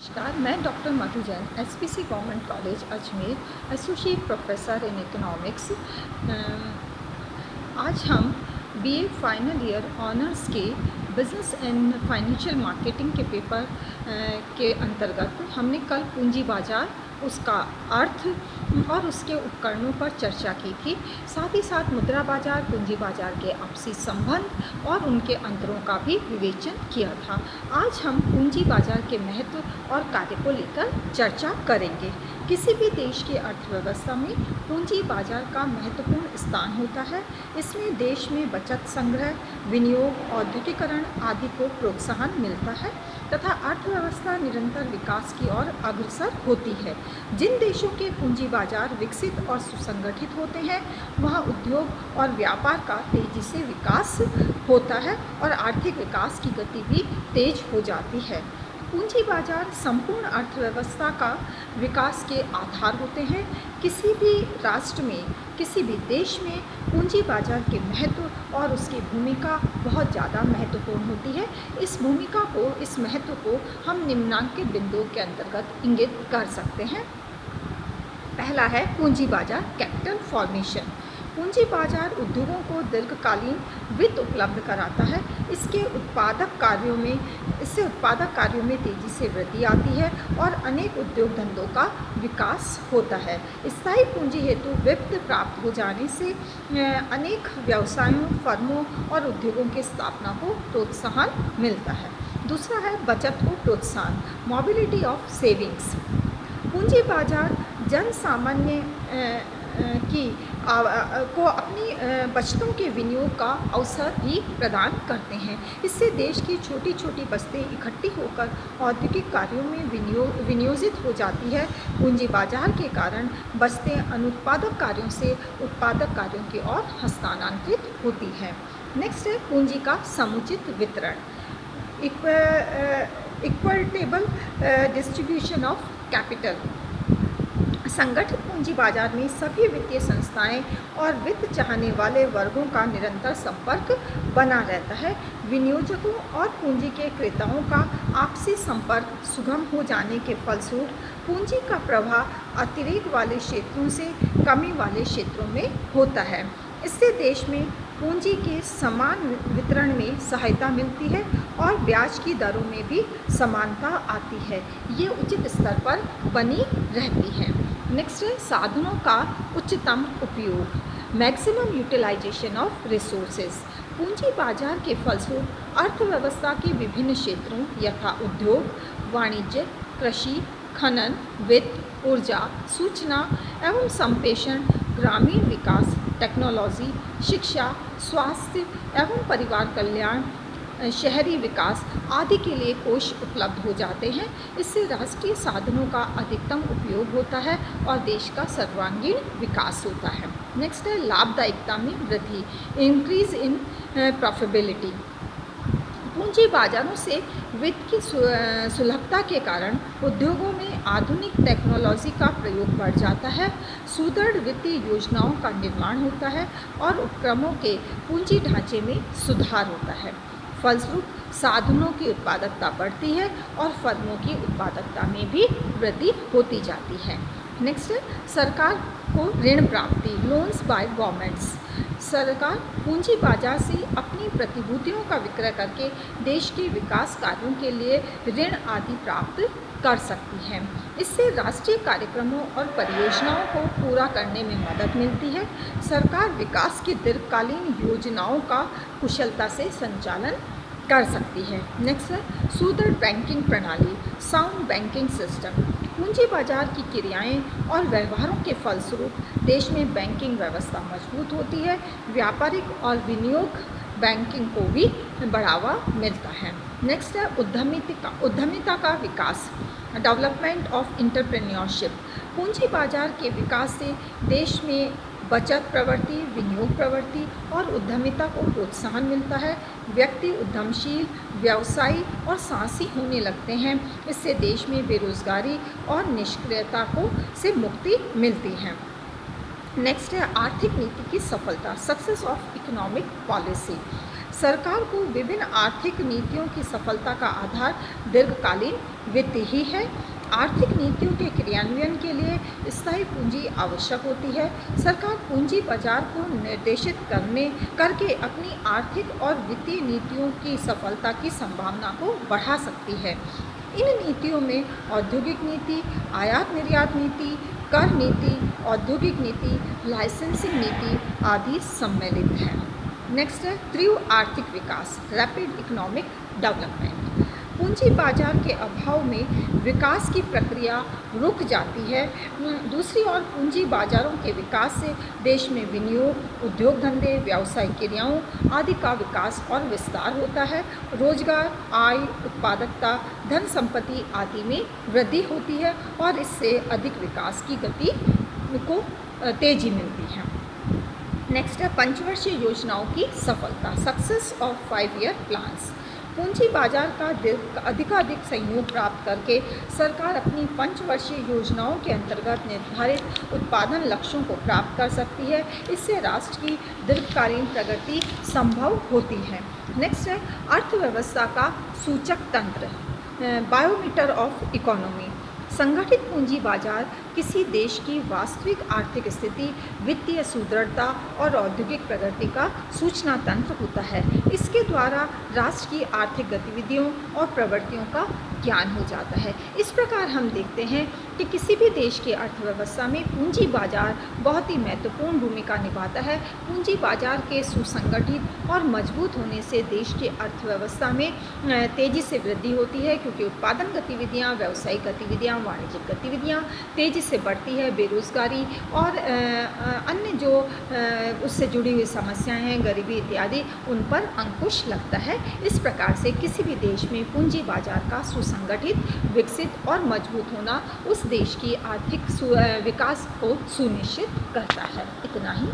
नमस्कार, मैं doctor Madhu Jain, SPC government college Ajmer, associate professor in economics. आज हम बीए फाइनल ईयर ऑनर्स के बिजनेस एंड फाइनेंशियल मार्केटिंग के पेपर के अंतर्गत हमने कल पूंजी बाजार, उसका अर्थ और उसके उपकरणों पर चर्चा की थी। साथ ही साथ मुद्रा बाजार, पूंजी बाजार के आपसी संबंध और उनके अंतरों का भी विवेचन किया था। आज हम पूंजी बाजार के महत्व और कार्य को लेकर चर्चा करेंगे। किसी भी देश की अर्थव्यवस्था में पूंजी बाजार का महत्वपूर्ण स्थान होता है। इसमें देश में बचत संग्रह, विनियोग, औद्योगिकरण आदि को प्रोत्साहन मिलता है तथा अर्थव्यवस्था निरंतर विकास की ओर अग्रसर होती है। जिन देशों के पूंजी बाजार विकसित और सुसंगठित होते हैं, वहाँ उद्योग और व्यापार का तेजी से विकास होता है और आर्थिक विकास की गति भी तेज हो जाती है। पूंजी बाजार संपूर्ण अर्थव्यवस्था का विकास के आधार होते हैं। किसी भी राष्ट्र में, किसी भी देश में पूंजी बाजार के महत्व और उसकी भूमिका बहुत ज़्यादा महत्वपूर्ण होती है। इस भूमिका को, इस महत्व को हम निम्नांकित बिंदुओं के अंतर्गत इंगित कर सकते हैं। पहला है पूंजी बाजार कैपिटल फॉर्मेशन। पूंजी बाजार उद्योगों को दीर्घकालीन वित्त उपलब्ध कराता है। इससे उत्पादक कार्यों में तेजी से वृद्धि आती है और अनेक उद्योग धंधों का विकास होता है। स्थायी पूंजी हेतु वित्त प्राप्त हो जाने से अनेक व्यवसायों, फर्मों और उद्योगों की स्थापना को प्रोत्साहन मिलता है। दूसरा है बचत को प्रोत्साहन, मोबिलिटी ऑफ सेविंग्स। पूंजी बाजार जन सामान्य को अपनी बचतों के विनियोग का अवसर भी प्रदान करते हैं। इससे देश की छोटी छोटी बचतें इकट्ठी होकर औद्योगिक कार्यों में विनियोजित हो जाती है। पूंजी बाजार के कारण बचतें अनुत्पादक कार्यों से उत्पादक कार्यों की ओर हस्तांतरित होती है। नेक्स्ट है पूंजी का समुचित वितरण, इक्विटेबल डिस्ट्रीब्यूशन ऑफ कैपिटल। संगठित पूंजी बाजार में सभी वित्तीय संस्थाएं और वित्त चाहने वाले वर्गों का निरंतर संपर्क बना रहता है। विनियोजकों और पूंजी के क्रेताओं का आपसी संपर्क सुगम हो जाने के फलस्वरूप पूंजी का प्रवाह अतिरेक वाले क्षेत्रों से कमी वाले क्षेत्रों में होता है। इससे देश में पूंजी के समान वितरण में सहायता मिलती है और ब्याज की दरों में भी समानता आती है। ये उचित स्तर पर बनी रहती है। नेक्स्ट है साधनों का उच्चतम उपयोग, मैक्सिमम यूटिलाइजेशन ऑफ रिसोर्सेज। पूंजी बाजार के फलस्वरूप अर्थव्यवस्था के विभिन्न क्षेत्रों यथा उद्योग, वाणिज्य, कृषि, खनन, वित्त, ऊर्जा, सूचना एवं संप्रेषण, ग्रामीण विकास, टेक्नोलॉजी, शिक्षा, स्वास्थ्य एवं परिवार कल्याण, शहरी विकास आदि के लिए कोष उपलब्ध हो जाते हैं। इससे राष्ट्रीय साधनों का अधिकतम उपयोग होता है और देश का सर्वांगीण विकास होता है। नेक्स्ट है लाभदायिकता में वृद्धि, इंक्रीज इन प्रॉफिटेबिलिटी। पूंजी बाजारों से वित्त की सुलभता के कारण उद्योगों में आधुनिक टेक्नोलॉजी का प्रयोग बढ़ जाता है। सुदृढ़ वित्तीय योजनाओं का निर्माण होता है और उपक्रमों के पूंजी ढांचे में सुधार होता है। फलस्वरूप साधनों की उत्पादकता बढ़ती है और फर्मों की उत्पादकता में भी वृद्धि होती जाती है। नेक्स्ट है सरकार को ऋण प्राप्ति, लोन्स बाय गवर्नमेंट्स। सरकार पूंजी बाजार से अपनी प्रतिभूतियों का विक्रय करके देश के विकास कार्यों के लिए ऋण आदि प्राप्त कर सकती है। इससे राष्ट्रीय कार्यक्रमों और परियोजनाओं को पूरा करने में मदद मिलती है। सरकार विकास की दीर्घकालीन योजनाओं का कुशलता से संचालन कर सकती है। नेक्स्ट है सुदृढ़ बैंकिंग प्रणाली, साउंड बैंकिंग सिस्टम। पूंजी बाजार की क्रियाएं और व्यवहारों के फलस्वरूप देश में बैंकिंग व्यवस्था मजबूत होती है। व्यापारिक और विनियोग बैंकिंग को भी बढ़ावा मिलता है। नेक्स्ट है उद्यमिता का विकास, डेवलपमेंट ऑफ एंटरप्रेन्योरशिप। पूंजी बाजार के विकास से देश में बचत प्रवृत्ति, विनियोग प्रवृत्ति और उद्यमिता को प्रोत्साहन मिलता है। व्यक्ति उद्यमशील, व्यवसायी और साहसी होने लगते हैं। इससे देश में बेरोजगारी और निष्क्रियता से मुक्ति मिलती है। नेक्स्ट है आर्थिक नीति की सफलता, सक्सेस ऑफ इकोनॉमिक पॉलिसी। सरकार को विभिन्न आर्थिक नीतियों की सफलता का आधार दीर्घकालीन वित्त ही है। आर्थिक नीतियों के क्रियान्वयन के लिए स्थायी पूंजी आवश्यक होती है। सरकार पूंजी बाजार को निर्देशित करके अपनी आर्थिक और वित्तीय नीतियों की सफलता की संभावना को बढ़ा सकती है। इन नीतियों में औद्योगिक नीति, आयात निर्यात नीति, कर नीति, औद्योगिक नीति, लाइसेंसिंग नीति आदि सम्मिलित हैं। नेक्स्ट है तीव्र आर्थिक विकास, रैपिड इकोनॉमिक डेवलपमेंट। पूंजी बाजार के अभाव में विकास की प्रक्रिया रुक जाती है। दूसरी ओर पूंजी बाजारों के विकास से देश में विनियोग, उद्योग धंधे, व्यावसायिक क्रियाओं आदि का विकास और विस्तार होता है। रोजगार, आय, उत्पादकता, धन संपत्ति आदि में वृद्धि होती है और इससे अधिक विकास की गति को तेजी मिलती है। नेक्स्ट है पंचवर्षीय योजनाओं की सफलता, सक्सेस ऑफ 5-year प्लान्स। पूंजी बाजार का अधिकाधिक सहयोग प्राप्त करके सरकार अपनी पंचवर्षीय योजनाओं के अंतर्गत निर्धारित उत्पादन लक्ष्यों को प्राप्त कर सकती है। इससे राष्ट्र की दीर्घकालीन प्रगति संभव होती है। नेक्स्ट है अर्थव्यवस्था का सूचक तंत्र, बायोमीटर ऑफ इकोनॉमी। संगठित पूंजी बाजार किसी देश की वास्तविक आर्थिक स्थिति, वित्तीय सुदृढ़ता और औद्योगिक प्रगति का सूचना तंत्र होता है। इसके द्वारा राष्ट्र की आर्थिक गतिविधियों और प्रवृत्तियों का ज्ञान हो जाता है। इस प्रकार हम देखते हैं कि किसी भी देश की अर्थव्यवस्था में पूंजी बाजार बहुत ही महत्वपूर्ण भूमिका निभाता है। पूंजी बाजार के सुसंगठित और मजबूत होने से देश की अर्थव्यवस्था में तेज़ी से वृद्धि होती है, क्योंकि उत्पादन गतिविधियाँ, व्यावसायिक गतिविधियाँ, वाणिज्यिक गतिविधियाँ तेज़ी से बढ़ती है। बेरोज़गारी और अन्य जो उससे जुड़ी हुई समस्याएं हैं, गरीबी इत्यादि, उन पर अंकुश लगता है। इस प्रकार से किसी भी देश में पूंजी बाजार का सुसंगठित, विकसित और मजबूत होना उस देश की आर्थिक विकास को सुनिश्चित करता है। इतना ही।